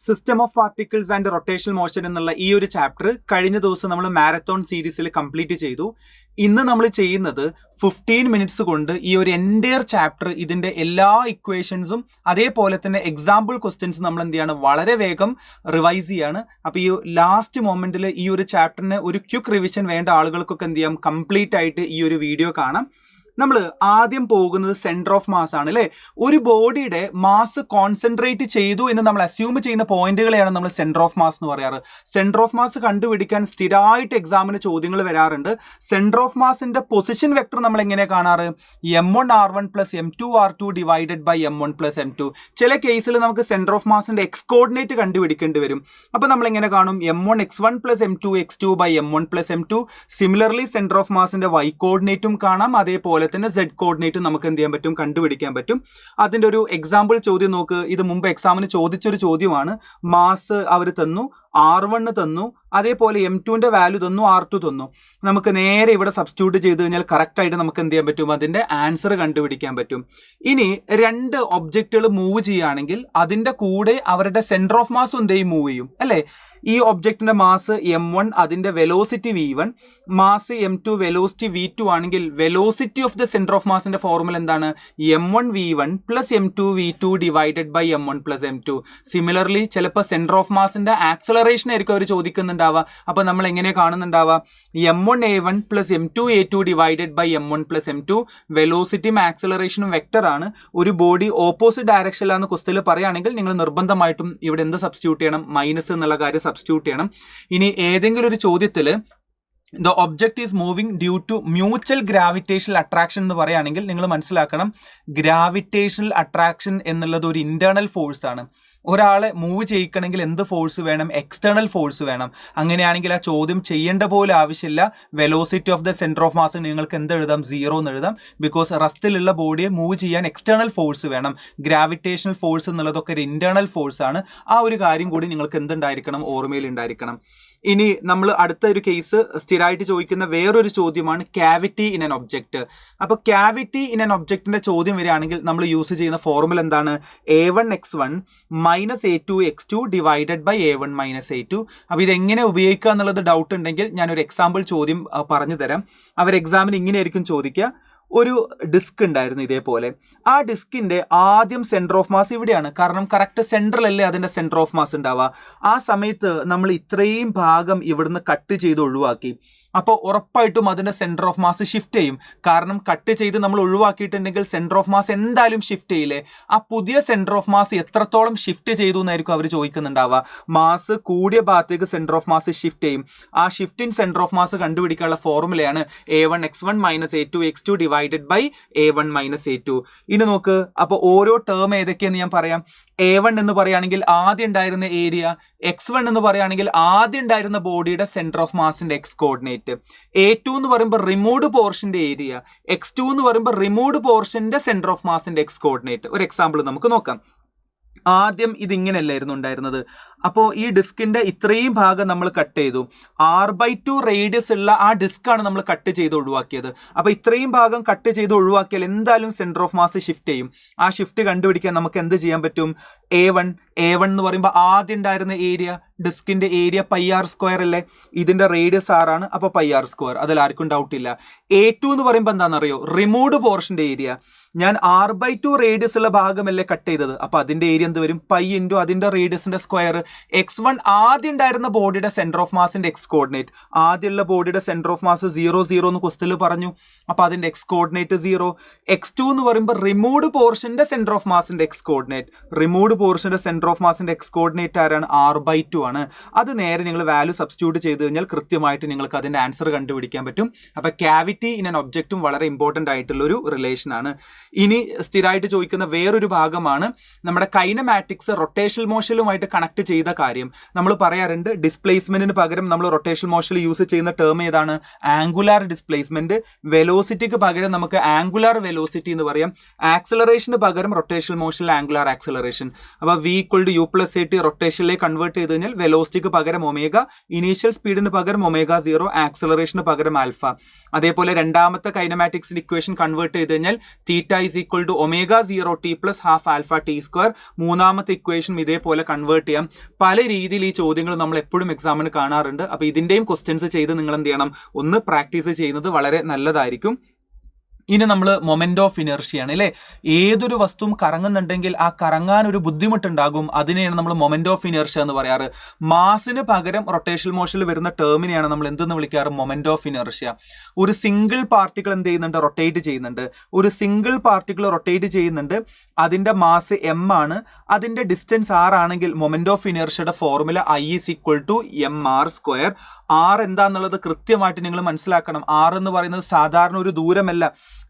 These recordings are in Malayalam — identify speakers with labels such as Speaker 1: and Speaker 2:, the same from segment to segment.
Speaker 1: System of particles and rotational motion എന്നുള്ള ഈ ഒരു ചാപ്റ്റർ കഴിഞ്ഞ ദിവസം നമ്മൾ മാരത്തോൺ സീരീസിൽ കംപ്ലീറ്റ് ചെയ്തു. ഇന്ന് നമ്മൾ ചെയ്യുന്നത് 15 മിനിറ്റ്സ് കൊണ്ട് ഈ ഒരു എൻറ്റയർ ചാപ്റ്റർ ഇതിൻ്റെ എല്ലാ ഇക്വേഷൻസും അതേപോലെ തന്നെ എക്സാമ്പിൾ ക്വസ്റ്റ്യൻസ് നമ്മൾ എന്ത് ചെയ്യാണ് വളരെ വേഗം റിവൈസ് ചെയ്യാണ്. അപ്പോൾ ഈ ലാസ്റ്റ് മൊമെന്റിൽ ഈ ഒരു ചാപ്റ്ററിന് ഒരു ക്വിക്ക് റിവിഷൻ വേണ്ട ആളുകൾക്കൊക്കെ എന്ത് ചെയ്യാം, കംപ്ലീറ്റ് ആയിട്ട് ഈ ഒരു വീഡിയോ കാണാം. നമ്മൾ ആദ്യം പോകുന്നത് സെന്റർ ഓഫ് മാസ് ആണ് അല്ലേ. ഒരു ബോഡിയുടെ മാസ് കോൺസെൻട്രേറ്റ് ചെയ്തു എന്ന് നമ്മൾ അസ്യൂം ചെയ്യുന്ന പോയിന്റുകളെയാണ് നമ്മൾ സെന്റർ ഓഫ് മാസ് എന്ന് പറയാറ്. സെന്റർ ഓഫ് മാസ് കണ്ടുപിടിക്കാൻ സ്ഥിരമായിട്ട് എക്സാമിന് ചോദ്യങ്ങൾ വരാറുണ്ട്. സെന്റർ ഓഫ് മാസിന്റെ പൊസിഷൻ വെക്ടർ നമ്മൾ എങ്ങനെ കാണാറ്? m1r1 + m2r2 divided by m1 + m2. ചില കേസിൽ നമുക്ക് സെന്റർ ഓഫ് മാസിന്റെ എക്സ് കോർഡിനേറ്റ് കണ്ടുപിടിക്കേണ്ടി വരും. അപ്പോൾ നമ്മൾ എങ്ങനെ കാണും? m1x1 + m2x2 by m1 + m2. Similarly centre of മാസിന്റെ y കോർഡിനേറ്റും കാണാം, അതേപോലെ തന്നെ z കോർഡിനേറ്റ് നമുക്ക് എന്ത് ചെയ്യാൻ പറ്റും, കണ്ടുപിടിക്കാൻ പറ്റും. അതിന്റെ ഒരു എക്സാമ്പിൾ ചോദ്യം നോക്ക്. ഇത് മുമ്പ് എക്സാമിന് ചോദിച്ചൊരു ചോദ്യമാണ്. മാസ് അവർ തന്നു, r1 തന്നു, അതേപോലെ m2ന്റെ വാല്യൂ തന്നു, r2 തന്നു. നമുക്ക് നേരെ ഇവിടെ സബ്സ്റ്റിറ്റ്യൂട്ട് ചെയ്ത് കഴിഞ്ഞാൽ കറക്റ്റ് ആയിട്ട് നമുക്ക് എന്ത് ചെയ്യാൻ പറ്റും, അതിന്റെ ആൻസർ കണ്ടുപിടിക്കാൻ പറ്റും. ഇനി രണ്ട് ഒബ്ജക്റ്റുകൾ മൂവ് ചെയ്യുകയാണെങ്കിൽ അതിന്റെ കൂടെ അവരുടെ സെന്റർ ഓഫ് മാസ് എന്തെയും മൂവ് ചെയ്യും അല്ലേ. ഈ ഒബ്ജക്റ്റിന്റെ മാസ് m1, അതിന്റെ velocity v1, mass m2, velocity v2 ആണെങ്കിൽ velocity of the centre of മാസിന്റെ ഫോർമുല എന്താണ്? m1v1 + m2v2 divided by m1 + m2. Similarly ചിലപ്പോൾ സെന്റർ ഓഫ് മാസിന്റെ ആക്സലറേഷൻ ആയിരിക്കും അവർ ചോദിക്കുന്നുണ്ടാവുക. അപ്പൊ നമ്മൾ എങ്ങനെ കാണുന്നുണ്ടാവുക? m1a1 + m2a2 divided by m1 + m2. വെലോസിറ്റിയും ആക്സലറേഷനും വെക്ടർ ആണ്. ഒരു ബോഡി ഓപ്പോസിറ്റ് ഡയറക്ഷനിലാണെന്ന് ക്വസ്റ്റ്യനിൽ പറയുകയാണെങ്കിൽ നിങ്ങൾ നിർബന്ധമായിട്ടും ഇവിടെ എന്ത് സബ്സ്റ്റിറ്റ്യൂട്ട് ചെയ്യണം? മൈനസ് എന്നുള്ള കാര്യം സബ്സ്റ്റിറ്റ്യൂട്ട് ചെയ്യണം. ഇനി ഏതെങ്കിലും ഒരു ചോദ്യത്തിൽ the object is moving due to mutual gravitational attraction എന്ന് പറയുകയാണെങ്കിൽ നിങ്ങൾ മനസ്സിലാക്കണം, ഗ്രാവിറ്റേഷണൽ അട്രാക്ഷൻ എന്നുള്ളത് ഒരു ഇന്റേണൽ ഫോഴ്സ് ആണ്. ഒരാളെ മൂവ് ചെയ്യിക്കണമെങ്കിൽ എന്ത് ഫോഴ്സ് വേണം? എക്സ്റ്റേണൽ ഫോഴ്സ് വേണം. അങ്ങനെയാണെങ്കിൽ ആ ചോദ്യം ചെയ്യേണ്ട പോലെ ആവശ്യമില്ല. Velocity of the centre of mass നിങ്ങൾക്ക് എന്ത് എഴുതാം? 0 എന്ന് എഴുതാം. ബിക്കോസ് റസ്റ്റിലുള്ള ബോഡിയെ മൂവ് ചെയ്യാൻ എക്സ്റ്റേണൽ ഫോഴ്സ് വേണം. ഗ്രാവിറ്റേഷണൽ ഫോഴ്സ് എന്നുള്ളതൊക്കെ ഒരു ഇന്റേണൽ ഫോഴ്സ് ആണ്. ആ ഒരു കാര്യം കൂടി നിങ്ങൾക്ക് എന്തുണ്ടായിരിക്കണം? ഓർമ്മയിൽ ഉണ്ടായിരിക്കണം. ഇനി നമ്മൾ അടുത്ത ഒരു കേസ് സ്ഥിരമായിട്ട് ചോദിക്കുന്ന വേറൊരു ചോദ്യമാണ് ക്യാവിറ്റി ഇൻ ആൻ ഒബ്ജക്റ്റ്. അപ്പോൾ ക്യാവിറ്റി ഇൻ ആൻ ഒബ്ജക്റ്റിന്റെ ചോദ്യം വരികയാണെങ്കിൽ നമ്മൾ യൂസ് ചെയ്യുന്ന ഫോർമുല എന്താണ്? a1x1 - a2x2 divided by a1 - a2. അപ്പോൾ ഇതെങ്ങനെ ഉപയോഗിക്കുക എന്നുള്ളത് ഡൗട്ട് ഉണ്ടെങ്കിൽ ഞാനൊരു എക്സാമ്പിൾ ചോദ്യം പറഞ്ഞു തരാം. അവർ എക്സാമിന് ഇങ്ങനെയായിരിക്കും ചോദിക്കുക. ഒരു ഡിസ്ക് ഉണ്ടായിരുന്നു ഇതേപോലെ. ആ ഡിസ്കിന്റെ ആദ്യം സെന്റർ ഓഫ് മാസ് ഇവിടെയാണ്, കാരണം കറക്റ്റ് സെൻട്രലല്ലേ അതിന്റെ സെന്റർ ഓഫ് മാസ് ഉണ്ടാവുക. ആ സമയത്ത് നമ്മൾ ഇത്രയും ഭാഗം ഇവിടുന്ന് കട്ട് ചെയ്ത് ഒഴിവാക്കി. അപ്പോൾ ഉറപ്പായിട്ടും അതിന്റെ സെന്റർ ഓഫ് മാസ് ഷിഫ്റ്റ് ചെയ്യും. കാരണം കട്ട് ചെയ്ത് നമ്മൾ ഒഴിവാക്കിയിട്ടുണ്ടെങ്കിൽ സെന്റർ ഓഫ് മാസ് എന്തായാലും ഷിഫ്റ്റ് ചെയ്യില്ലേ. ആ പുതിയ സെന്റർ ഓഫ് മാസ് എത്രത്തോളം ഷിഫ്റ്റ് ചെയ്തു എന്നായിരിക്കും അവർ ചോദിക്കുന്നുണ്ടാവുക. മാസ് കൂടിയ ഭാഗത്തേക്ക് സെന്റർ ഓഫ് മാസ് ഷിഫ്റ്റ് ചെയ്യും. ആ ഷിഫ്റ്റിംഗ് സെന്റർ ഓഫ് മാസ് കണ്ടുപിടിക്കാനുള്ള ഫോർമുലയാണ് a1x1 - a2x2 divided by a1 - a2. ഇനി നോക്ക്, അപ്പോൾ ഓരോ ടേം ഏതൊക്കെയെന്ന് ഞാൻ പറയാം. a1 എന്ന് പറയുകയാണെങ്കിൽ ആദ്യം ഉണ്ടായിരുന്ന ഏരിയ, x1 എന്ന് പറയുകയാണെങ്കിൽ ആദ്യം ഉണ്ടായിരുന്ന ബോഡിയുടെ സെന്റർ ഓഫ് മാസിന്റെ എക്സ് കോർഡിനേറ്റ്, a2 എന്ന് പറയുമ്പോൾ റിമൂവ്ഡ് പോർഷന്റെ ഏരിയ, x2 എന്ന് പറയുമ്പോൾ റിമൂവ്ഡ് പോർഷന്റെ സെന്റർ ഓഫ് മാസിന്റെ എക്സ് കോർഡിനേറ്റ്. ഒരു എക്സാമ്പിൾ നമുക്ക് നോക്കാം. ആദ്യം ഇതിങ്ങനെയല്ലായിരുന്നു ഉണ്ടായിരുന്നത്. അപ്പോൾ ഈ ഡിസ്കിന്റെ ഇത്രയും ഭാഗം നമ്മൾ കട്ട് ചെയ്തു. r/2 റേഡിയസ് ഉള്ള ആ ഡിസ്ക് ആണ് നമ്മൾ കട്ട് ചെയ്ത് ഒഴിവാക്കിയത്. അപ്പോൾ ഇത്രയും ഭാഗം കട്ട് ചെയ്ത് ഒഴിവാക്കിയാൽ എന്തായാലും സെന്റർ ഓഫ് മാസ് ഷിഫ്റ്റ് ചെയ്യും. ആ ഷിഫ്റ്റ് കണ്ടുപിടിക്കാൻ നമുക്ക് എന്ത് ചെയ്യാൻ പറ്റും? a1 എന്ന് പറയുമ്പോൾ ആദ്യം ഉണ്ടായിരുന്ന ഏരിയ, ഡിസ്കിന്റെ ഏരിയ πr² അല്ലേ. ഇതിന്റെ റേഡിയസ് r ആണ്, അപ്പോൾ πr². അതിൽ ആർക്കും ഡൗട്ട് ഇല്ല. a2 എന്ന് പറയുമ്പോൾ എന്താണെന്നറിയോ? റിമൂവ്ഡ് പോർഷന്റെ ഏരിയ. ഞാൻ r/2 റേഡിയസ് ഉള്ള ഭാഗമല്ലേ കട്ട് ചെയ്തത്, അപ്പോൾ അതിന്റെ ഏരിയ എന്ത് വരും? π ഇൻറ്റു അതിന്റെ റേഡിയസിന്റെ സ്ക്വയർ. x1 ആദ്യം ഉണ്ടായിരുന്ന ബോഡിയുടെ സെന്റർ ഓഫ് മാസിന്റെ എക്സ് കോർഡിനേറ്റ്. ആദ്യമുള്ള ബോഡിയുടെ സെന്റർ ഓഫ് മാസ് 0 0 എന്ന് ക്വസ്റ്റ്യനിൽ പറഞ്ഞു. അപ്പോൾ അതിന്റെ എക്സ് കോർഡിനേറ്റ് 0. x2 എന്ന് പറയുമ്പോൾ റിമൂവ്ഡ് പോർഷന്റെ സെന്റർ ഓഫ് മാസിന്റെ എക്സ് കോർഡിനേറ്റ്. റിമൂവ്ഡ് പോർഷന്റെ സെന്റർ ഓഫ് മാസിന്റെ എക്സ് കോർഡിനേറ്റ് ആരാണ്? r/2 ആണ്. അത് നേരെ നിങ്ങൾ വാല്യൂ സബ്സ്റ്റിറ്റ്യൂട്ട് ചെയ്ത് കഴിഞ്ഞാൽ കൃത്യമായിട്ട് നിങ്ങൾക്ക് അതിന്റെ ആൻസർ കണ്ടുപിടിക്കാൻ പറ്റും. അപ്പോൾ ക്യാവിറ്റി ഇൻ ആൻ ഒബ്ജക്റ്റും വളരെ ഇമ്പോർട്ടന്റ് ആയിട്ടുള്ള ഒരു റിലേഷൻ ആണ്. ഇനി സ്ഥിരമായിട്ട് ചോദിക്കുന്ന വേറൊരു ഭാഗമാണ് നമ്മുടെ കൈനമാറ്റിക്സ് റൊട്ടേഷണൽ മോഷനുമായിട്ട് കണക്ട് ചെയ്ത കാര്യം. നമ്മൾ പറയാറുണ്ട് ഡിസ്പ്ലേസ്മെന്റിന് പകരം നമ്മൾ റൊട്ടേഷണൽ മോഷനിൽ യൂസ് ചെയ്യുന്ന ടേം ഏതാണ്? Angular displacement. വെലോസിറ്റിക്ക് പകരം നമുക്ക് ആംഗുലാർ വെലോസിറ്റി എന്ന് പറയാം. ആക്സലറേഷന് പകരം റൊട്ടേഷണൽ മോഷനിൽ ആംഗുലാർ ആക്സലറേഷൻ. അപ്പോൾ v = u + at റൊട്ടേഷനിലേക്ക് കൺവേർട്ട് ചെയ്ത് കഴിഞ്ഞാൽ വെലോസിറ്റിക്ക് പകരം ഒമേഗ, ഇനീഷ്യൽ സ്പീഡിന് പകരം ω0, ആക്സലറേഷന് പകരം ആൽഫ. അതേപോലെ രണ്ടാമത്തെ കൈനമാറ്റിക്സിന്റെ ഇക്വേഷൻ കൺവേർട്ട് ചെയ്ത് കഴിഞ്ഞാൽ θ = ω0t + ½ α t². മൂന്നാമത്തെ ഇക്വേഷൻ ഇതേപോലെ കൺവേർട്ട് ചെയ്യാം. പല രീതിയിൽ ഈ ചോദ്യങ്ങൾ നമ്മൾ എപ്പോഴും എക്സാമിന് കാണാറുണ്ട്. അപ്പോൾ ഇതിൻ്റെയും ക്വസ്റ്റ്യൻസ് ചെയ്ത് നിങ്ങൾ എന്ത് ചെയ്യണം, ഒന്ന് പ്രാക്ടീസ് ചെയ്യുന്നത് വളരെ നല്ലതായിരിക്കും. ഇനി നമ്മൾ മൊമെന്റ് ഓഫ് ഇനർഷ്യയാണ് അല്ലേ. ഏതൊരു വസ്തുവും കറങ്ങുന്നുണ്ടെങ്കിൽ ആ കറങ്ങാൻ ഒരു ബുദ്ധിമുട്ടുണ്ടാകും. അതിനെയാണ് നമ്മൾ മൊമെന്റ് ഓഫ് ഇനർഷ്യ എന്ന് പറയാറ്. മാസിന് പകരം റൊട്ടേഷണൽ മോഷനിൽ വരുന്ന ടേമിനെയാണ് നമ്മൾ എന്തെന്ന് വിളിക്കാറ്, മൊമെന്റ് ഓഫ് ഇനർഷ്യ. ഒരു സിംഗിൾ പാർട്ടിക്കിൾ എന്ത് ചെയ്യുന്നുണ്ട്, റൊട്ടേറ്റ് ചെയ്യുന്നുണ്ട്. ഒരു സിംഗിൾ പാർട്ടിക്കിൾ റൊട്ടേറ്റ് ചെയ്യുന്നുണ്ട്, അതിന്റെ മാസ് എം ആണ്, അതിന്റെ ഡിസ്റ്റൻസ് ആർ ആണെങ്കിൽ മൊമെന്റ് ഓഫ് ഇനർഷ്യയുടെ ഫോർമുല I=mr². ആർ എന്താന്നുള്ളത് കൃത്യമായിട്ട് നിങ്ങൾ മനസ്സിലാക്കണം. ആർ എന്ന് പറയുന്നത് സാധാരണ ഒരു ദൂരമല്ല.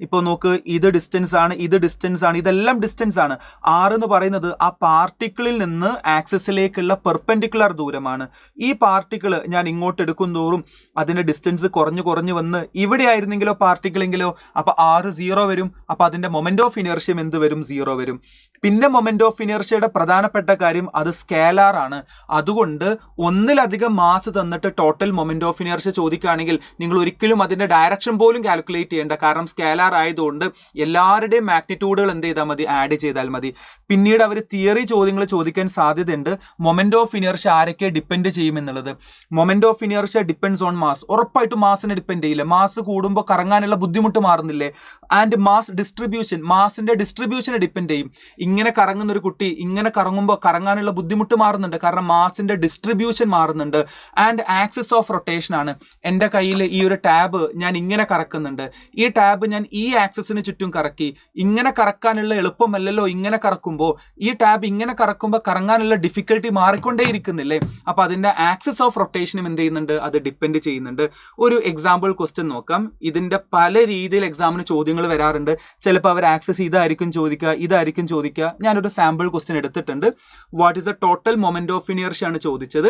Speaker 1: ഇപ്പോൾ നോക്ക്, ഇത് ഡിസ്റ്റൻസ് ആണ്, ഇത് ഡിസ്റ്റൻസ് ആണ്, ഇതെല്ലാം ഡിസ്റ്റൻസ് ആണ്. ആർ എന്ന് പറയുന്നത് ആ പാർട്ടിക്കിളിൽ നിന്ന് ആക്സിസിലേക്കുള്ള പെർപെൻഡിക്കുലർ ദൂരമാണ്. ഈ പാർട്ടിക്കിൾ ഞാൻ ഇങ്ങോട്ട് എടുക്കും തോറും അതിന്റെ ഡിസ്റ്റൻസ് കുറഞ്ഞു വന്ന് ഇവിടെ ആയിരുന്നെങ്കിലോ പാർട്ടിക്കിളെങ്കിലോ അപ്പോൾ ആർ 0 വരും. അപ്പോൾ അതിന്റെ മൊമെന്റ് ഓഫ് ഇനർഷ്യം എന്ത് വരും, 0 വരും. പിന്നെ മൊമെന്റ് ഓഫ് ഇനർഷ്യയുടെ പ്രധാനപ്പെട്ട കാര്യം അത് സ്കേലാർ ആണ്. അതുകൊണ്ട് ഒന്നിലധികം മാസ് തന്നിട്ട് ടോട്ടൽ മൊമെന്റ് ഓഫ് ഇനർഷ്യ ചോദിക്കുകയാണെങ്കിൽ നിങ്ങൾ ഒരിക്കലും അതിന്റെ ഡയറക്ഷൻ പോലും കാൽക്കുലേറ്റ് ചെയ്യേണ്ട. കാരണം സ്കേലാർ ആയതുകൊണ്ട് എല്ലാവരുടെയും മാഗ്നിറ്റ്യൂഡുകൾ എന്ത് ചെയ്താൽ മതി, ആഡ് ചെയ്താൽ മതി. പിന്നീട് അവർ തിയറി ചോദ്യങ്ങൾ ചോദിക്കാൻ സാധ്യതയുണ്ട്. മൊമെന്റ് ഓഫ് ഇനർഷ്യ ആരൊക്കെ ഡിപ്പെൻഡ് ചെയ്യുമെന്നുള്ളത്. Moment of inertia depends on mass. ഉറപ്പായിട്ടും മാസിനെ ഡിപ്പെൻഡ് ചെയ്യില്ല. മാസ് കൂടുമ്പോൾ കറങ്ങാനുള്ള ബുദ്ധിമുട്ട് മാറുന്നില്ലേ. ആൻഡ് മാസ് ഡിസ്ട്രിബ്യൂഷൻ, മാസിന്റെ ഡിസ്ട്രിബ്യൂഷനെ ഡിപ്പെൻഡ് ചെയ്യും. ഇങ്ങനെ കറങ്ങുന്ന ഒരു കുട്ടി ഇങ്ങനെ കറങ്ങുമ്പോൾ കറങ്ങാനുള്ള ബുദ്ധിമുട്ട് മാറുന്നുണ്ട്, കാരണം മാസിന്റെ ഡിസ്ട്രിബ്യൂഷൻ മാറുന്നുണ്ട്. ആൻഡ് ആക്സിസ് ഓഫ് റൊട്ടേഷൻ ആണ്. എൻ്റെ കയ്യിൽ ഈ ഒരു ടാബ് ഞാൻ ഇങ്ങനെ കറക്കുന്നുണ്ട്, ഈ ടാബ് ഞാൻ ഈ ആക്സിസിന് ചുറ്റും കറക്കി. ഇങ്ങനെ കറക്കാനുള്ള എളുപ്പമല്ലല്ലോ ഇങ്ങനെ കറക്കുമ്പോൾ. ഈ ടാബ് ഇങ്ങനെ കറക്കുമ്പോൾ കറങ്ങാനുള്ള ഡിഫിക്കൽട്ടി മാറിക്കൊണ്ടേയിരിക്കുന്നില്ലേ. അപ്പൊ അതിന്റെ ആക്സിസ് ഓഫ് റൊട്ടേഷനും എന്ത് ചെയ്യുന്നുണ്ട്, അത് ഡിപ്പെൻഡ് ചെയ്യുന്നുണ്ട്. ഒരു എക്സാമ്പിൾ ക്വസ്റ്റ്യൻ നോക്കാം. ഇതിന്റെ പല രീതിയിൽ എക്സാമിന് ചോദ്യങ്ങൾ വരാറുണ്ട്. ചിലപ്പോൾ അവർ ആക്സിസ് ഇതായിരിക്കും ചോദിക്കുക. ഞാനൊരു സാമ്പിൾ ക്വസ്റ്റ്യൻ എടുത്തിട്ടുണ്ട്. What is the total moment of inertia ആണ് ചോദിച്ചത്.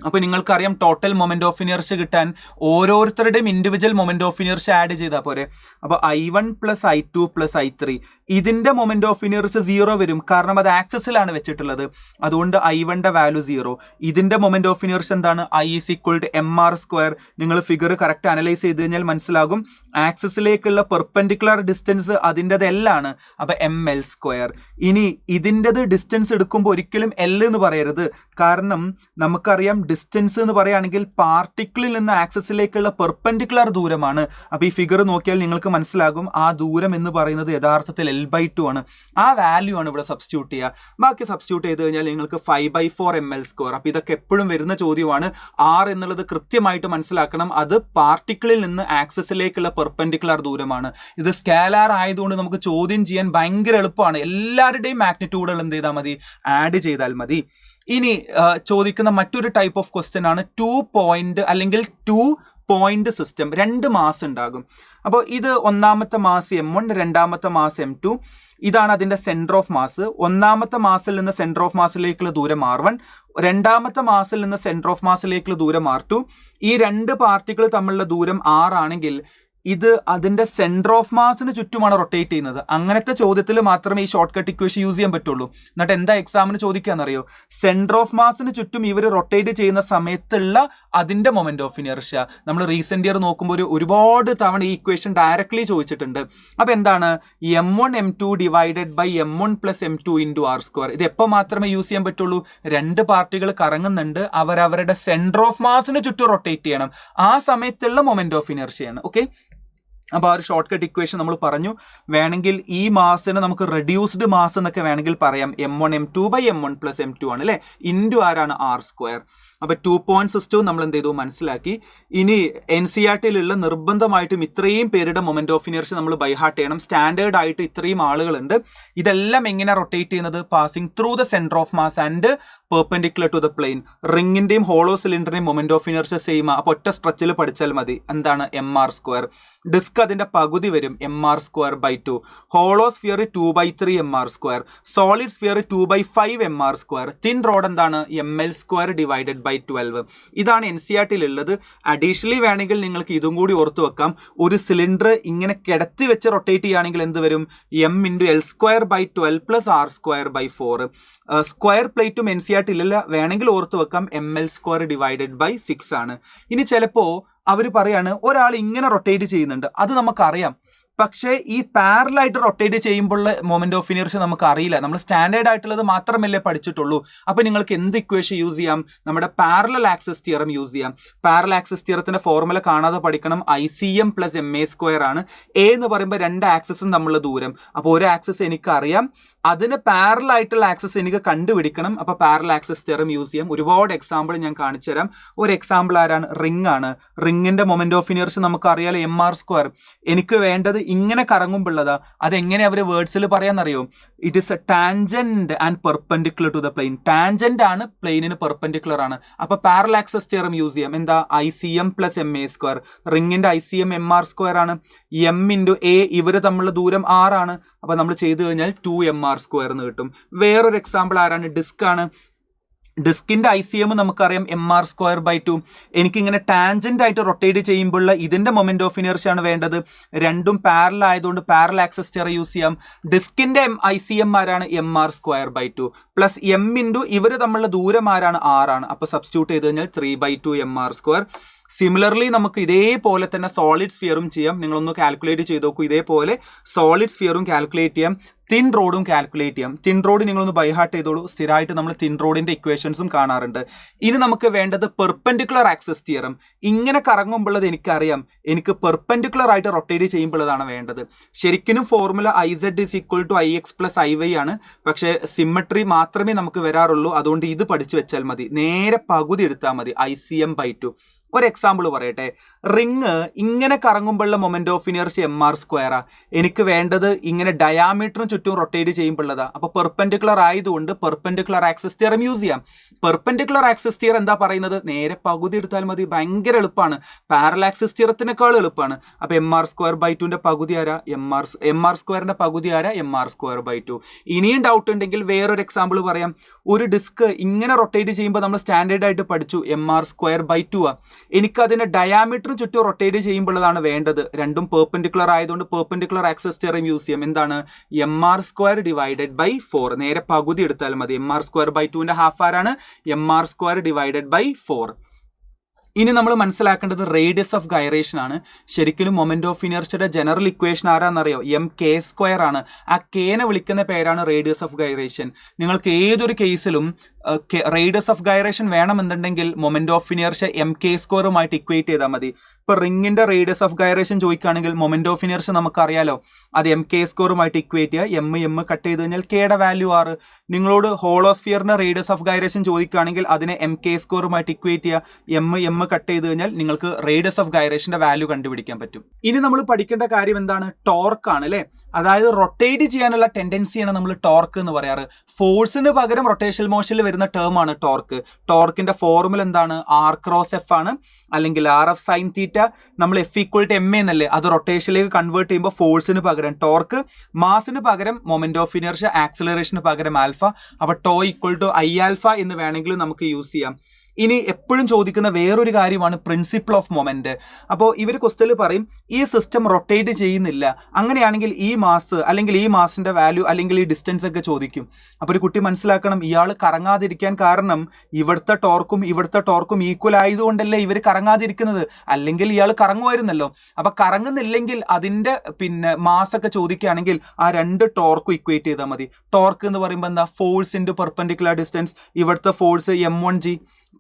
Speaker 1: അപ്പൊ നിങ്ങൾക്കറിയാം, ടോട്ടൽ മൊമെന്റ് ഓഫ് ഇനർഷ്യ കിട്ടാൻ ഓരോരുത്തരുടെയും individual moment of inertia add ചെയ്താൽ പോരെ. അപ്പൊ I1 + I2 + I3 ഇതിന്റെ മൊമെന്റ് ഓഫ് ഇനർഷ്യ 0 വരും, കാരണം അത് ആക്സിസിലാണ് വെച്ചിട്ടുള്ളത്. അതുകൊണ്ട് I1ന്റെ വാല്യൂ 0. ഇതിന്റെ മൊമെന്റ് ഓഫ് ഇനർഷ്യ എന്താണ്, I=mr². നിങ്ങൾ ഫിഗർ കറക്റ്റ് അനലൈസ് ചെയ്ത് കഴിഞ്ഞാൽ മനസ്സിലാകും. ആക്സിസിലേക്കുള്ള പെർപെൻഡിക്കുലർ ഡിസ്റ്റൻസ് അതിൻ്റെത് L ആണ്. അപ്പൊ ml². ഇനി ഇതിൻ്റെത് ഡിസ്റ്റൻസ് എടുക്കുമ്പോൾ ഒരിക്കലും L എന്ന് പറയരുത്, കാരണം നമുക്കറിയാം ഡിസ്റ്റൻസ് എന്ന് പറയുകയാണെങ്കിൽ പാർട്ടിക്കിളിൽ നിന്ന് ആക്സിസിലേക്കുള്ള പെർപെൻഡിക്കുലർ ദൂരമാണ്. അപ്പൊ ഈ ഫിഗർ നോക്കിയാൽ നിങ്ങൾക്ക് മനസ്സിലാകും ആ ദൂരം എന്ന് പറയുന്നത് യഥാർത്ഥത്തിൽ L/2 ആണ്. ആ വാല്യൂ ആണ് ഇവിടെ സബ്സ്റ്റിറ്റ്യൂട്ട് ചെയ്യുക. ബാക്കി സബ്സ്റ്റിറ്റ്യൂട്ട് ചെയ്ത് കഴിഞ്ഞാൽ നിങ്ങൾക്ക് 5/4 ml². അപ്പൊ ഇതൊക്കെ എപ്പോഴും വരുന്ന ചോദ്യമാണ്. R എന്നുള്ളത് കൃത്യമായിട്ട് മനസ്സിലാക്കണം, അത് പാർട്ടിക്കിളിൽ നിന്ന് ആക്സിസിലേക്കുള്ള പെർപെൻഡിക്കുലർ ദൂരമാണ്. ഇത് സ്കേലാർ ആയതുകൊണ്ട് നമുക്ക് ചോദ്യം ചെയ്യാൻ ഭയങ്കര എളുപ്പമാണ്. എല്ലാവരുടെയും മാഗ്നിറ്റ്യൂഡുകൾ എന്ത് ചെയ്താൽ മതി, ആഡ് ചെയ്താൽ മതി. ഇനി ചോദിക്കുന്ന മറ്റൊരു ടൈപ്പ് ഓഫ് ക്വസ്റ്റ്യൻ ആണ് 2 പോയിന്റ് അല്ലെങ്കിൽ 2 പോയിന്റ് സിസ്റ്റം. 2 മാസ് ഉണ്ടാകും. അപ്പോൾ ഇത് ഒന്നാമത്തെ മാസ് M1, രണ്ടാമത്തെ മാസ് M2. ഇതാണ് അതിന്റെ സെന്റർ ഓഫ് മാസ്. ഒന്നാമത്തെ മാസിൽ നിന്ന് സെന്റർ ഓഫ് മാസിലേക്കുള്ള ദൂരം R1, രണ്ടാമത്തെ മാസിൽ നിന്ന് സെന്റർ ഓഫ് മാസിലേക്കുള്ള ദൂരം R2. ഈ രണ്ട് പാർട്ടിക്കിൾ തമ്മിലുള്ള ദൂരം R ആണെങ്കിൽ ഇത് അതിന്റെ സെന്റർ ഓഫ് മാസിന് ചുറ്റുമാണ് റൊട്ടേറ്റ് ചെയ്യുന്നത്. അങ്ങനത്തെ ചോദ്യത്തിൽ മാത്രമേ ഈ ഷോർട്ട് കട്ട് ഇക്വേഷൻ യൂസ് ചെയ്യാൻ പറ്റുള്ളൂ. എന്നിട്ട് എന്താ എക്സാമിന് ചോദിക്കാന്നറിയോ, സെന്റർ ഓഫ് മാസിന് ചുറ്റും ഇവർ റൊട്ടേറ്റ് ചെയ്യുന്ന സമയത്തുള്ള അതിന്റെ മൊമെന്റ് ഓഫ് ഇനർഷ്യ. നമ്മൾ റീസെന്റ് ഇയർ നോക്കുമ്പോൾ ഒരുപാട് തവണ ഈ ഇക്വേഷൻ ഡയറക്ട്ലി ചോദിച്ചിട്ടുണ്ട്. അപ്പൊ എന്താണ്, M1 M2 / M1 + M2 × R². ഇത് എപ്പോൾ മാത്രമേ യൂസ് ചെയ്യാൻ പറ്റുള്ളൂ, രണ്ട് പാർട്ടികൾ കറങ്ങുന്നുണ്ട്, അവരവരുടെ സെന്റർ ഓഫ് മാസിന് ചുറ്റും റൊട്ടേറ്റ് ചെയ്യണം. ആ സമയത്തുള്ള മൊമെന്റ് ഓഫ് ഇനർഷ്യയാണ്. ഓക്കെ, അപ്പോൾ ആ ഒരു ഷോർട്ട് കട്ട് ഇക്വേഷൻ നമ്മൾ പറഞ്ഞു. വേണമെങ്കിൽ ഈ മാസിനെ നമുക്ക് റെഡ്യൂസ്ഡ് മാസ് എന്നൊക്കെ വേണമെങ്കിൽ പറയാം. M1 M2 / M1 + M2 ആണ് അല്ലേ, ഇൻറ്റു ആരാണ് R². അപ്പോൾ 2 പോയിന്റ് സിസ്റ്റവും നമ്മൾ എന്ത് ചെയ്തു, മനസ്സിലാക്കി. ഇനി NCERT-യിലുള്ള നിർബന്ധമായിട്ടും ഇത്രയും പേരുടെ മൊമെന്റ് ഓഫ് ഇനർഷ്യ നമ്മൾ ബൈഹാർട്ട് ചെയ്യണം. സ്റ്റാൻഡേർഡ് ആയിട്ട് ഇത്രയും ആളുകളുണ്ട്. ഇതെല്ലാം എങ്ങനെ റൊട്ടേറ്റ് ചെയ്യുന്നത്, passing through the centre of mass and perpendicular to the plane. റിങ്ങിന്റെയും ഹോളോ സിലിണ്ടറിന്റെയും മൊമെന്റ് ഓഫ് ഇനർഷ്യ സെയിം. അപ്പോൾ ഒറ്റ സ്ട്രെച്ചിൽ പഠിച്ചാൽ മതി. എന്താണ്, mr². ഡിസ്ക് അതിന്റെ പകുതി വരും, mr²/2. Hollow sphere 2/3 mr². Solid sphere 2/5 mr². Thin road എന്താണ്, ml²/12. ഇതാണ് NCERT-യിലുള്ളത്. അഡീഷണലി വേണമെങ്കിൽ നിങ്ങൾക്ക് ഇതും കൂടി ഓർത്തു വെക്കാം. ഒരു സിലിണ്ടർ ഇങ്ങനെ കിടത്തി വെച്ച് റൊട്ടേറ്റ് ചെയ്യുകയാണെങ്കിൽ എന്ത് വരും, m × L²/12 + R²/4. സ്ക്വയർ പ്ലേറ്റും NCERT-യിലില്ല, വേണമെങ്കിൽ ഓർത്തു വെക്കാം ml²/6 ആണ്. ഇനി ചിലപ്പോൾ അവർ പറയാണ് ഒരാൾ ഇങ്ങനെ റൊട്ടേറ്റ് ചെയ്യുന്നുണ്ട്, അത് നമുക്കറിയാം. പക്ഷേ ഈ പാരലായിട്ട് റൊട്ടേറ്റ് ചെയ്യുമ്പോൾ മൊമെന്റ് ഓഫ് ഇനേർഷ്യ നമുക്ക് അറിയില്ല. നമ്മൾ സ്റ്റാൻഡേർഡ് ആയിട്ടുള്ളത് മാത്രമല്ലേ പഠിച്ചിട്ടുള്ളൂ. അപ്പോൾ നിങ്ങൾക്ക് എന്ത് ഇക്വേഷൻ യൂസ് ചെയ്യാം? നമ്മുടെ പാരലൽ ആക്സിസ് തിയറം യൂസ് ചെയ്യാം. പാരലൽ ആക്സിസ് തിയറത്തിന്റെ ഫോർമുല കാണാതെ പഠിക്കണം. ICM + MA² ആണ്. എ എന്ന് പറയുമ്പോൾ 2 ആക്സിസും തമ്മിലുള്ള ദൂരം. അപ്പോൾ ഒരു ആക്സിസ് എനിക്കറിയാം, അതിന് പാരലൽ ആയിട്ടുള്ള ആക്സിസ് എനിക്ക് കണ്ടുപിടിക്കണം. അപ്പോൾ പാരലൽ ആക്സിസ് തിയറം യൂസ് ചെയ്യാം. ഒരുപാട് എക്സാമ്പിൾ ഞാൻ കാണിച്ചു തരാം. ഒരു എക്സാമ്പിൾ ആരാണ്? റിംഗ് ആണ്. റിംഗിന്റെ മൊമെന്റ് ഓഫ് ഇനേർഷ്യ നമുക്ക് അറിയാലോ, mr². എനിക്ക് വേണ്ടത് ഇങ്ങനെ കറങ്ങുമ്പോഴതാ. അതെങ്ങനെ അവർ വേർഡ്സിൽ പറയാന്നറിയോ? It is a tangent and perpendicular to the plane. Tangent ആണ്, പ്ലെയിനിന് പെർപെൻഡിക്കുലർ ആണ്. അപ്പൊ പാരലൽ ആക്സിസ് തിയറം യൂസ് ചെയ്യാം. എന്താ? ICM + MA². റിംഗിന്റെ ICM mr² ആണ്. m × a ഇവർ തമ്മിലുള്ള ദൂരം r ആണ്. അപ്പൊ നമ്മൾ ചെയ്തു കഴിഞ്ഞാൽ 2mr² എന്ന് കിട്ടും. വേറൊരു എക്സാമ്പിൾ ആരാണ്? ഡിസ്ക് ആണ്. ഡിസ്കിന്റെ ICM നമുക്കറിയാം mr²/2. എനിക്കിങ്ങനെ ടാൻജന്റ് ആയിട്ട് റൊട്ടേറ്റ് ചെയ്യുമ്പോൾ ഇതിന്റെ മൊമെന്റ് ഓഫ് ഇനേർഷ്യ ആണ് വേണ്ടത്. രണ്ടും പാരലൽ ആയതുകൊണ്ട് പാരലൽ ആക്സിസ് തിയറം യൂസ് ചെയ്യാം. ഡിസ്കിന്റെ ICM ആരാണ്? mr²/2 പ്ലസ് m × ഇവർ തമ്മിലുള്ള ദൂരം ആരാണ്? r ആണ്. അപ്പൊ സബ്സ്റ്റിറ്റ്യൂട്ട് ചെയ്ത് കഴിഞ്ഞാൽ 3/2mr². സിമിലർലി നമുക്ക് ഇതേപോലെ തന്നെ സോളിഡ് സ്ഫിയറും ചെയ്യാം. നിങ്ങളൊന്ന് കാൽക്കുലേറ്റ് ചെയ്ത് നോക്കൂ. ഇതേപോലെ സോളിഡ് സ്ഫിയറും കാൽക്കുലേറ്റ് ചെയ്യാം, തിൻ റോഡും കാൽക്കുലേറ്റ് ചെയ്യാം. തിൻ റോഡ് നിങ്ങളൊന്ന് ബൈഹാർട്ട് ചെയ്തോളൂ. സ്ഥിരമായിട്ട് നമ്മൾ തിൻ റോഡിന്റെ ഇക്വേഷൻസും കാണാറുണ്ട്. ഇനി നമുക്ക് വേണ്ടത് പെർപെൻഡിക്കുലർ ആക്സിസ് തിയറം. ഇങ്ങനെ കറങ്ങുമ്പോഴത് എനിക്കറിയാം, എനിക്ക് പെർപെൻഡിക്കുലർ ആയിട്ട് റൊട്ടേറ്റ് ചെയ്യുമ്പോഴതാണ് വേണ്ടത്. ശരിക്കും ഫോർമുല IZ = IX + IY ആണ്. പക്ഷേ സിമ്മട്രി മാത്രമേ നമുക്ക് വരാറുള്ളൂ. അതുകൊണ്ട് ഇത് പഠിച്ചു വെച്ചാൽ മതി. നേരെ പകുതി എടുത്താൽ മതി, ICM/2. ഒരു എക്സാമ്പിൾ പറയട്ടെ. റിങ് ഇങ്ങനെ കറങ്ങുമ്പോഴുള്ള മൊമെന്റ് ഓഫ് ഇനേർഷ്യ mr². എനിക്ക് വേണ്ടത് ഇങ്ങനെ ഡയാമീറ്ററും ചുറ്റും റൊട്ടേറ്റ് ചെയ്യുമ്പോഴതാ. അപ്പൊ പെർപെൻഡിക്കുലർ ആയതുകൊണ്ട് പെർപെൻഡിക്കുലർ ആക്സിസ് തിയറം യൂസ് ചെയ്യാം. പെർപെൻഡിക്കുലർ ആക്സിസ് തിയറം എന്താ പറയുന്നത്? നേരെ പകുതി എടുത്താൽ മതി. ഭയങ്കര എളുപ്പമാണ്. പാരലൽ ആക്സിസ് തിയറത്തിനേക്കാൾ എളുപ്പമാണ്. അപ്പൊ mr²/2ന്റെ പകുതി ആരാ? mr²ന്റെ പകുതി ആരാ? mr²/2. ഇനിയും ഡൗട്ട് ഉണ്ടെങ്കിൽ വേറൊരു എക്സാമ്പിൾ പറയാം. ഒരു ഡിസ്ക് ഇങ്ങനെ റൊട്ടേറ്റ് ചെയ്യുമ്പോൾ നമ്മൾ സ്റ്റാൻഡേർഡ് ആയിട്ട് പഠിച്ചു mr²/2 ആ. എനിക്കതിന്റെ ഡയാമീറ്ററും ചുറ്റും റൊട്ടേറ്റ് ചെയ്യുമ്പോഴതാണ് വേണ്ടത്. രണ്ടും പെർപെൻഡിക്കുലർ ആയതുകൊണ്ട് പെർപെൻഡിക്കുലർ ആക്സിസ് തിയറം യൂസ് ചെയ്യാം. എന്താണ്? mr²/4. നേരെ പകുതി എടുത്താൽ മതി. mr²/2ന്റെ ഹാഫ് ആരാണ്? mr²/4. ഇനി നമ്മൾ മനസ്സിലാക്കേണ്ടത് റേഡിയസ് ഓഫ് ഗൈറേഷൻ ആണ്. ശരിക്കും മൊമെന്റ് ഓഫ് ഇനേർഷ്യയുടെ ജനറൽ ഇക്വേഷൻ ആരാന്നറിയോ? mk² ആണ്. ആ കേനെ വിളിക്കുന്ന പേരാണ് റേഡിയസ് ഓഫ് ഗൈറേഷൻ. നിങ്ങൾക്ക് ഏതൊരു കേസിലും റേഡിയസ് ഓഫ് ഗൈറേഷൻ വേണമെന്നുണ്ടെങ്കിൽ moment of inertia mk² equate ചെയ്താൽ മതി. ഇപ്പൊ റിംഗിന്റെ റേഡിയസ് ഓഫ് ഗൈറേഷൻ ചോദിക്കുകയാണെങ്കിൽ മൊമെന്റ് ഓഫ് ഇനേർഷ്യ നമുക്കറിയാലോ, അത് mk² ഇക്വേറ്റ് ചെയ്യുക. m കട്ട് ചെയ്ത് കഴിഞ്ഞാൽ കെയുടെ വാല്യൂ 6. നിങ്ങളോട് ഹോളോസ്ഫിയറിന്റെ റേഡിയസ് ഓഫ് ഗൈറേഷൻ ചോദിക്കുകയാണെങ്കിൽ അതിനെ mk² ഇക്വേറ്റ് ചെയ്യുക. m കട്ട് ചെയ്ത് കഴിഞ്ഞാൽ നിങ്ങൾക്ക് റേഡിയസ് ഓഫ് ഗൈറേഷന്റെ വാല്യൂ കണ്ടുപിടിക്കാൻ പറ്റും. ഇനി നമ്മൾ പഠിക്കേണ്ട കാര്യം എന്താണ്? ടോർക്ക് ആണ് അല്ലെ. അതായത് റൊട്ടേറ്റ് ചെയ്യാനുള്ള ടെൻഡൻസിയാണ് നമ്മൾ ടോർക്ക് എന്ന് പറയാറ്. ഫോഴ്സിന് പകരം റൊട്ടേഷണൽ മോഷനിൽ വരുന്ന ടേം ആണ് ടോർക്ക്. ടോർക്കിന്റെ ഫോർമുല എന്താണ്? r×f ആണ്, അല്ലെങ്കിൽ RF sin θ. നമ്മൾ F = ma എന്നല്ലേ, അത് റൊട്ടേഷനിലേക്ക് കൺവേർട്ട് ചെയ്യുമ്പോൾ ഫോഴ്സിന് പകരം ടോർക്ക്, മാസിന് പകരം മൊമെന്റ് ഓഫ് ഇനേർഷ്യ, ആക്സിലറേഷന് പകരം ആൽഫ. അപ്പൊ ടോ = Iα എന്ന് വേണമെങ്കിലും നമുക്ക് യൂസ് ചെയ്യാം. ഇനി എപ്പോഴും ചോദിക്കുന്ന വേറൊരു കാര്യമാണ് പ്രിൻസിപ്പിൾ ഓഫ് മൊമെന്റ്. അപ്പോൾ ഇവർ ക്വസ്റ്റ്യനിൽ പറയും ഈ സിസ്റ്റം റൊട്ടേറ്റ് ചെയ്യുന്നില്ല, അങ്ങനെയാണെങ്കിൽ ഈ മാസ് അല്ലെങ്കിൽ ഈ മാസിന്റെ വാല്യൂ അല്ലെങ്കിൽ ഈ ഡിസ്റ്റൻസ് ഒക്കെ ചോദിക്കും. അപ്പോൾ ഒരു കുട്ടി മനസ്സിലാക്കണം, ഇയാൾ കറങ്ങാതിരിക്കാൻ കാരണം ഇവിടുത്തെ ടോർക്കും ഈക്വൽ ആയതുകൊണ്ടല്ലേ ഇവർ കറങ്ങാതിരിക്കുന്നത്, അല്ലെങ്കിൽ ഇയാൾ കറങ്ങുമായിരുന്നല്ലോ. അപ്പൊ കറങ്ങുന്നില്ലെങ്കിൽ അതിന്റെ മാസ് ഒക്കെ ചോദിക്കുകയാണെങ്കിൽ ആ 2 ടോർക്കും ഇക്വേറ്റ് ചെയ്താൽ മതി. ടോർക്ക് എന്ന് പറയുമ്പോൾ എന്താ? Force into perpendicular distance. ഇവിടുത്തെ force m1g,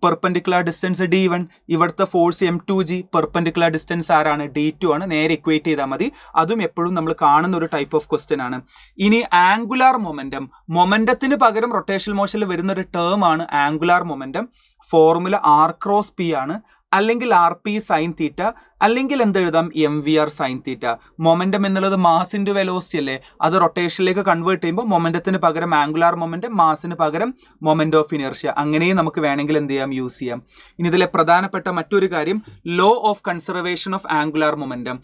Speaker 1: perpendicular distance d1. ഇവിടുത്തെ ഫോഴ്സ് m2g, പെർപെൻഡിക്കുലർ ഡിസ്റ്റൻസ് ആരാണ്? d2 ആണ്. നേരെ ഇക്വേറ്റ് ചെയ്താൽ മതി. അതും എപ്പോഴും നമ്മൾ കാണുന്ന ഒരു ടൈപ്പ് ഓഫ് ക്വസ്റ്റ്യൻ ആണ്. ഇനി ആംഗുലാർ മൊമെന്റം. മൊമെന്റത്തിന് പകരം റൊട്ടേഷണൽ മോഷനിൽ വരുന്ന ഒരു ടേം ആണ് ആംഗുലാർ മൊമെന്റം. ഫോർമുല r×p ആണ്, അല്ലെങ്കിൽ RP sin θ, അല്ലെങ്കിൽ എന്തെഴുതാം? MVR sin θ. മൊമെന്റം എന്നുള്ളത് മാസ് ഇൻറ്റു വെലോസിറ്റി അല്ലേ, അത് റൊട്ടേഷനിലേക്ക് കൺവേർട്ട് ചെയ്യുമ്പോൾ മൊമെന്റത്തിന് പകരം ആംഗുലാർ മൊമെന്റം, മാസിന് പകരം മൊമെന്റ് ഓഫ് ഇനേർഷ്യ. അങ്ങനെയും നമുക്ക് വേണമെങ്കിൽ എന്ത് ചെയ്യാം? യൂസ് ചെയ്യാം. ഇനി ഇതിലെ പ്രധാനപ്പെട്ട മറ്റൊരു കാര്യം, law of conservation of angular momentum.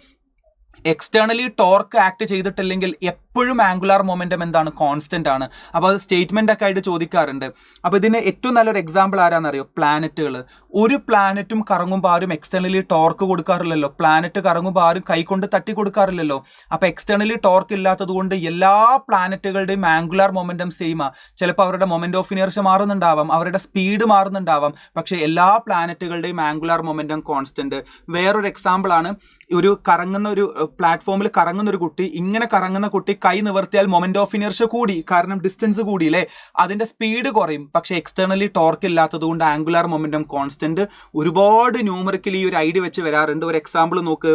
Speaker 1: Externally torque act ചെയ്തിട്ടില്ലെങ്കിൽ എപ്പോഴും ആംഗുലാർ മൊമെന്റം എന്താണ്? കോൺസ്റ്റന്റ് ആണ്. അപ്പോൾ അത് സ്റ്റേറ്റ്മെന്റ് ഒക്കെ ആയിട്ട് ചോദിക്കാറുണ്ട്. അപ്പോൾ ഇതിന് ഏറ്റവും നല്ലൊരു എക്സാമ്പിൾ ആരാന്നറിയോ? പ്ലാനറ്റുകൾ. ഒരു പ്ലാനറ്റും കറങ്ങുമ്പോൾ ആരും എക്സ്റ്റേണലി ടോർക്ക് കൊടുക്കാറില്ലല്ലോ. പ്ലാനറ്റ് കറങ്ങുമ്പോൾ ആരും കൈകൊണ്ട് തട്ടി കൊടുക്കാറില്ലല്ലോ. അപ്പോൾ എക്സ്റ്റേണലി ടോർക്ക് ഇല്ലാത്തത് കൊണ്ട് എല്ലാ പ്ലാനറ്റുകളുടെയും ആംഗുലാർ മൊമെന്റം സെയിമാ. ചിലപ്പോൾ അവരുടെ മൊമെന്റ് ഓഫ് ഇനേർഷ്യ മാറുന്നുണ്ടാവാം, അവരുടെ സ്പീഡ് മാറുന്നുണ്ടാവാം, പക്ഷേ എല്ലാ പ്ലാനറ്റുകളുടെയും ആംഗുലാർ മൊമെന്റം കോൺസ്റ്റന്റ്. വേറൊരു എക്സാമ്പിൾ ആണ്, ഒരു കറങ്ങുന്ന ഒരു പ്ലാറ്റ്ഫോമിൽ കറങ്ങുന്ന ഒരു കുട്ടി, ഇങ്ങനെ കറങ്ങുന്ന കുട്ടി കൈ നിവർത്തിയാൽ മൊമെന്റ് ഓഫ് ഇനർഷ്യ കൂടി, കാരണം ഡിസ്റ്റൻസ് കൂടിയില്ലേ, അതിന്റെ സ്പീഡ് കുറയും. പക്ഷെ എക്സ്റ്റേണലി ടോർക്ക് ഇല്ലാത്തത് കൊണ്ട് ആംഗുലാർ മൊമെന്റം കോൺസ്റ്റന്റ്. ഒരുപാട് ന്യൂമറിക്കലി ഈ ഒരു ഐഡിയ വെച്ച് വരാറുണ്ട്. ഒരു എക്സാമ്പിൾ നോക്ക്,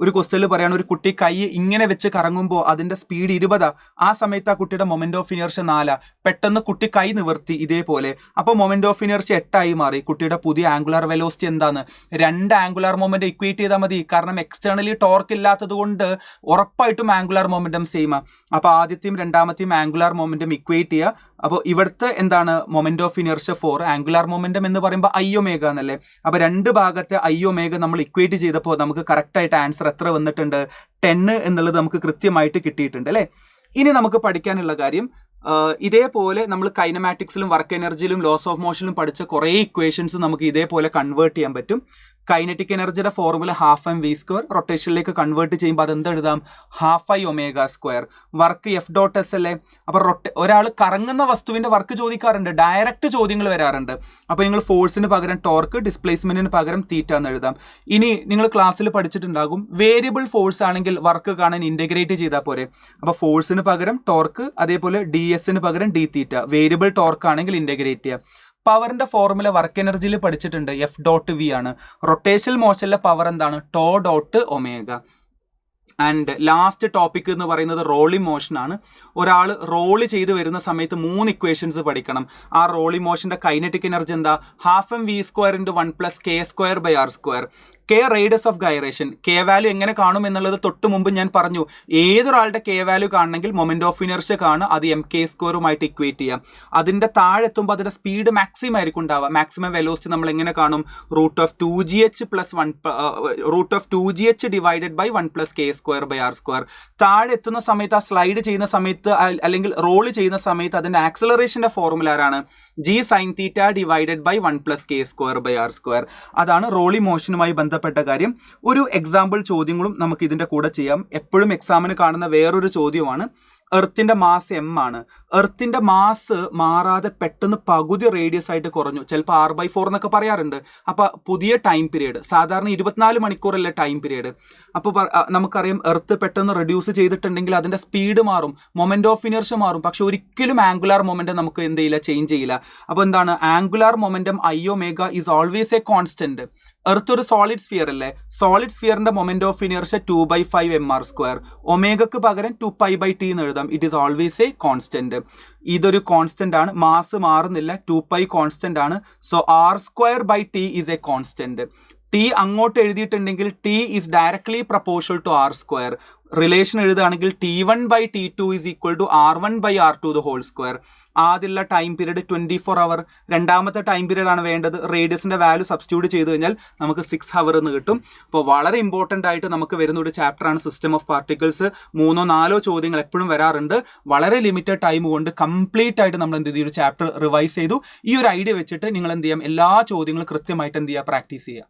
Speaker 1: ഒരു ക്വസ്റ്റ്യനിൽ പറയാണ് ഒരു കുട്ടി കൈ ഇങ്ങനെ വെച്ച് കറങ്ങുമ്പോൾ അതിന്റെ സ്പീഡ് 20, ആ സമയത്ത് ആ കുട്ടിയുടെ മൊമെന്റ് ഓഫ് ഇനർഷ്യ 4. പെട്ടെന്ന് കുട്ടി കൈ നിവർത്തി ഇതേപോലെ, അപ്പോൾ മൊമെന്റ് ഓഫ് ഇനർഷ്യ 8 മാറി. കുട്ടിയുടെ പുതിയ ആംഗുലാർ വെലോസിറ്റി എന്താണ്? 2 ആംഗുലാർ മൊമെന്റ് ഇക്വേറ്റ് ചെയ്താൽ മതി, കാരണം എക്സ്റ്റേണലി ടോർക്ക് ഇല്ലാത്തത് കൊണ്ട് ഉറപ്പായിട്ടും ആംഗുലാർ മൊമെന്റം സെയിം. അപ്പോൾ ആദ്യത്തെയും രണ്ടാമത്തെയും ആംഗുലാർ മൊമെന്റം ഇക്വേറ്റ് ചെയ്യുക. അപ്പോൾ ഇവിടുത്തെ എന്താണ് moment of inertia 4, angular momentum എന്ന് പറയുമ്പോൾ ഐഒമേഗ എന്നല്ലേ. അപ്പോൾ 2 ഭാഗത്തെ ഐഒമേഗ നമ്മൾ ഇക്വേറ്റ് ചെയ്തപ്പോൾ നമുക്ക് കറക്റ്റ് ആയിട്ട് ആൻസർ എത്ര വന്നിട്ടുണ്ട്? 10 എന്നുള്ളത് നമുക്ക് കൃത്യമായിട്ട് കിട്ടിയിട്ടുണ്ട് അല്ലേ. ഇനി നമുക്ക് പഠിക്കാനുള്ള കാര്യം, ഇതേപോലെ നമ്മൾ കൈനമാറ്റിക്സിലും വർക്ക് എനർജിയിലും ലോസ് ഓഫ് മോഷനിലും പഠിച്ച കുറേ ഇക്വേഷൻസ് നമുക്ക് ഇതേപോലെ കൺവേർട്ട് ചെയ്യാൻ പറ്റും. കൈനറ്റിക് എനർജിയുടെ ഫോർമുല ½mv², റൊട്ടേഷനിലേക്ക് കൺവേർട്ട് ചെയ്യുമ്പോൾ അതെന്ത് എഴുതാം? ½i⍵². വർക്ക് F.S അല്ലേ. അപ്പോൾ ഒരാൾ കറങ്ങുന്ന വസ്തുവിന്റെ വർക്ക് ചോദിക്കാറുണ്ട്, ഡയറക്റ്റ് ചോദ്യങ്ങൾ വരാറുണ്ട്. അപ്പോൾ നിങ്ങൾ ഫോഴ്സിന് പകരം ടോർക്ക്, ഡിസ്പ്ലേസ്മെന്റിന് പകരം തീറ്റ എന്ന് എഴുതാം. ഇനി നിങ്ങൾ ക്ലാസ്സിൽ പഠിച്ചിട്ടുണ്ടാകും, വേരിയബിൾ ഫോഴ്സ് ആണെങ്കിൽ വർക്ക് കാണാൻ ഇന്റഗ്രേറ്റ് ചെയ്താൽ പോരെ. അപ്പോൾ ഫോഴ്സിന് പകരം ടോർക്ക്, അതേപോലെ ds-ന് പകരം d തീറ്റ. വേരിയബിൾ ടോർക്ക് ആണെങ്കിൽ ഇന്റഗ്രേറ്റ് ചെയ്യാം. പവറിന്റെ ഫോർമുല വർക്ക് എനർജിയിൽ പഠിച്ചിട്ടുണ്ട്, F.V ആണ്. റൊട്ടേഷണൽ മോഷനിലെ പവർ എന്താണ്? τ.ω. ആൻഡ് ലാസ്റ്റ് ടോപ്പിക് എന്ന് പറയുന്നത് റോളിംഗ് മോഷൻ ആണ്. ഒരാൾ റോള് ചെയ്ത് വരുന്ന സമയത്ത് 3 ഇക്വേഷൻസ് പഠിക്കണം. ആ റോളിംഗ് മോഷന്റെ കൈനറ്റിക് എനർജി എന്താ? ½ v² × 1 + k²/r². K radius of gyration. K value എങ്ങനെ കാണും എന്നുള്ളത് തൊട്ട് മുമ്പ് ഞാൻ പറഞ്ഞു. ഏതൊരാളുടെ കെ വാല്യൂ കാണണമെങ്കിൽ മൊമെന്റ് ഓഫ് ഇനർഷ്യ കാണുക, അത് mk² ഇക്വേറ്റ് ചെയ്യാം. അതിന്റെ താഴെ എത്തുമ്പോൾ അതിന്റെ സ്പീഡ് മാക്സിമം ആയിരിക്കും ഉണ്ടാവുക. മാക്സിമം വെലോസിറ്റി നമ്മൾ എങ്ങനെ കാണും? √2gh divided by 1 + k²/r². താഴെ എത്തുന്ന സമയത്ത്, ആ സ്ലൈഡ് ചെയ്യുന്ന സമയത്ത് അല്ലെങ്കിൽ റോള് ചെയ്യുന്ന സമയത്ത് അതിന്റെ ആക്സലറേഷന്റെ ഫോർമുല ആരാണ്? g sin θ divided by 1 + k²/r². അതാണ് റോളിംഗ് മോഷനുമായി ബന്ധപ്പെട്ട കാര്യം. ഒരു എക്സാമ്പിൾ ചോദ്യങ്ങളും നമുക്ക് ഇതിന്റെ കൂടെ ചെയ്യാം. എപ്പോഴും എക്സാമിന് കാണുന്ന വേറൊരു ചോദ്യമാണ്, എർത്തിന്റെ മാസ് m ആണ്. എർത്തിന്റെ മാസ് മാറാതെ പെട്ടെന്ന് പകുതി റേഡിയസ് ആയിട്ട് കുറഞ്ഞു, ചിലപ്പോൾ r/4 എന്നൊക്കെ പറയാറുണ്ട്. അപ്പൊ പുതിയ ടൈം പീരീഡ്, സാധാരണ 24 മണിക്കൂറല്ലേ ടൈം പീരീഡ്. അപ്പോൾ നമുക്കറിയാം എർത്ത് പെട്ടെന്ന് റെഡ്യൂസ് ചെയ്തിട്ടുണ്ടെങ്കിൽ അതിന്റെ സ്പീഡ് മാറും, മൊമെന്റ് ഓഫ് ഇനർഷ്യ മാറും. പക്ഷെ ഒരിക്കലും ആംഗുലാർ മൊമെന്റം നമുക്ക് എന്ത് ചെയ്യില്ല, ചേഞ്ച് ചെയ്യില്ല. അപ്പോൾ എന്താണ്? Angular momentum i⍵ is always a constant. Earth ഒരു സോളിഡ് സ്ഫിയർ അല്ലേ. സോളിഡ് സ്ഫിയറിന്റെ മൊമെന്റ് ഓഫ് ഇനർഷ്യ 2/5mr². ഒമേഗക്ക് പകരം 2π/t എന്ന് എഴുതാം. It is always a constant. ഇതൊരു കോൺസ്റ്റന്റ് ആണ്, മാസ് മാറുന്നില്ല, 2π കോൺസ്റ്റന്റ് ആണ്. So r²/t is a constant. T അങ്ങോട്ട് എഴുതിയിട്ടുണ്ടെങ്കിൽ T is directly proportional to r². Relation എഴുതുകയാണെങ്കിൽ T1/T2 is equal to R1/R2². ആദ്യമുള്ള ടൈം പീരീഡ് 24 അവർ. രണ്ടാമത്തെ ടൈം പീരീഡ് ആണ് വേണ്ടത്. റേഡിയസിന്റെ വാല്യൂ സബ്സ്റ്റിറ്റ്യൂട്ട് ചെയ്ത് കഴിഞ്ഞാൽ നമുക്ക് 6 അവർ എന്ന് കിട്ടും. അപ്പോൾ വളരെ ഇമ്പോർട്ടൻ്റ് ആയിട്ട് നമുക്ക് വരുന്ന ഒരു ചാപ്റ്ററാണ് സിസ്റ്റം ഓഫ് പാർട്ടിക്കിൾസ്. 3-4 ചോദ്യങ്ങൾ എപ്പോഴും വരാറുണ്ട്. വളരെ ലിമിറ്റഡ് ടൈം കൊണ്ട് കംപ്ലീറ്റ് ആയിട്ട് നമ്മൾ എന്ത് ചെയ്തു, ഒരു ചാപ്റ്റർ റിവൈസ് ചെയ്തു. ഈ ഒരു ഐഡിയ വെച്ചിട്ട് നിങ്ങൾ എന്ത് ചെയ്യാം, എല്ലാ ചോദ്യങ്ങളും കൃത്യമായിട്ട് എന്ത് ചെയ്യുക, പ്രാക്ടീസ് ചെയ്യുക.